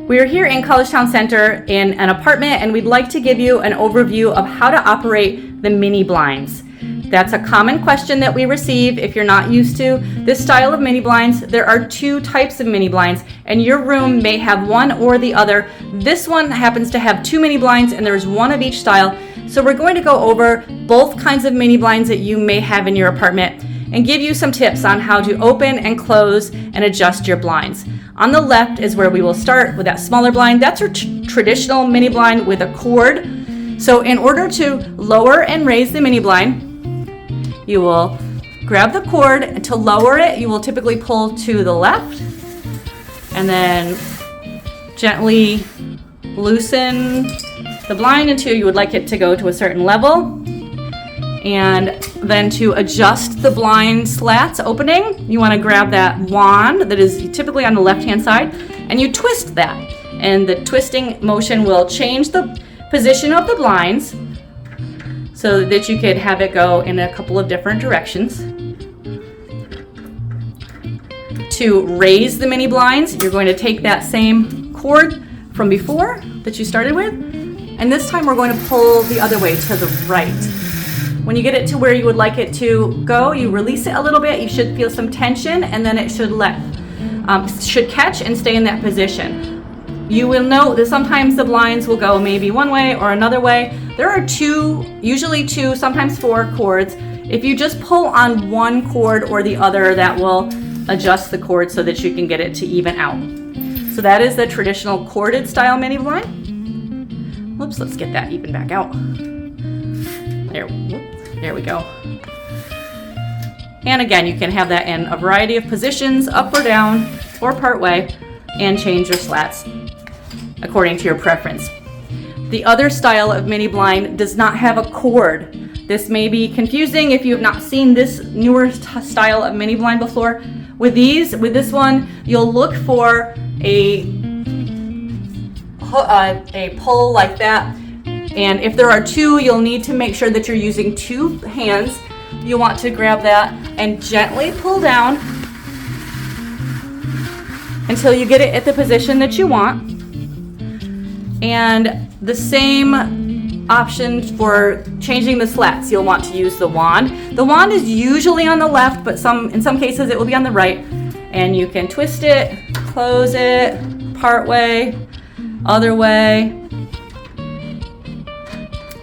We are here in Collegetown Center in an apartment, and we'd like to give you an overview of how to operate the mini blinds. That's a common question that we receive if you're not used to this style of mini blinds. There are two types of mini blinds, and your room may have one or the other. This one happens to have two mini blinds, and there's one of each style. So we're going to go over both kinds of mini blinds that you may have in your apartment and give you some tips on how to open and close and adjust your blinds. On the left is where we will start with that smaller blind. That's our traditional mini blind with a cord. So in order to lower and raise the mini blind, you will grab the cord, and to lower it, you will typically pull to the left and then gently loosen the blind until you would like it to go to a certain level. And then to adjust the blind slats opening, you want to grab that wand that is typically on the left-hand side, and you twist that. And the twisting motion will change the position of the blinds so that you could have it go in a couple of different directions. To raise the mini blinds, you're going to take that same cord from before that you started with, and this time we're going to pull the other way to the right. When you get it to where you would like it to go, you release it a little bit. You should feel some tension, and then it should should catch and stay in that position. You will note that sometimes the blinds will go maybe one way or another way. There are usually two, sometimes four cords. If you just pull on one cord or the other, that will adjust the cord so that you can get it to even out. So that is the traditional corded style mini blind. Whoops, let's get that even back out. There we go. And again, you can have that in a variety of positions, up or down, or part way, and change your slats according to your preference. The other style of mini blind does not have a cord. This may be confusing if you have not seen this newer style of mini blind before. With this one, you'll look for a pull like that. And if there are two, you'll need to make sure that you're using two hands. You want to grab that and gently pull down until you get it at the position that you want. And the same option for changing the slats. You'll want to use the wand. The wand is usually on the left, but in some cases it will be on the right. And you can twist it, close it, part way, other way.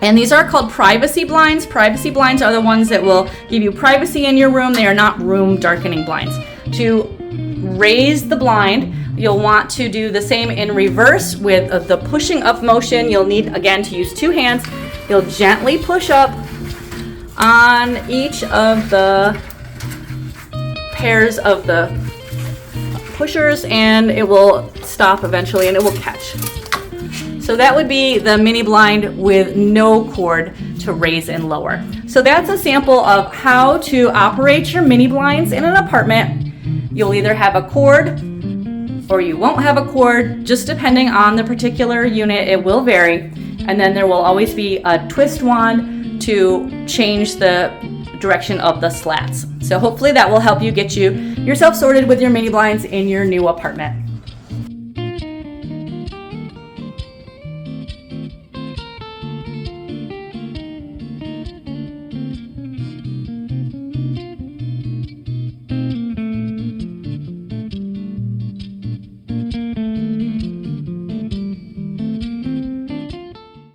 And these are called privacy blinds. Privacy blinds are the ones that will give you privacy in your room. They are not room darkening blinds. To raise the blind, you'll want to do the same in reverse with the pushing up motion. You'll need, again, to use two hands. You'll gently push up on each of the pairs of the pushers, and it will stop eventually, and it will catch. So that would be the mini blind with no cord to raise and lower. So that's a sample of how to operate your mini blinds in an apartment. You'll either have a cord or you won't have a cord, just depending on the particular unit. It will vary. And then there will always be a twist wand to change the direction of the slats. So hopefully that will help you get yourself sorted with your mini blinds in your new apartment.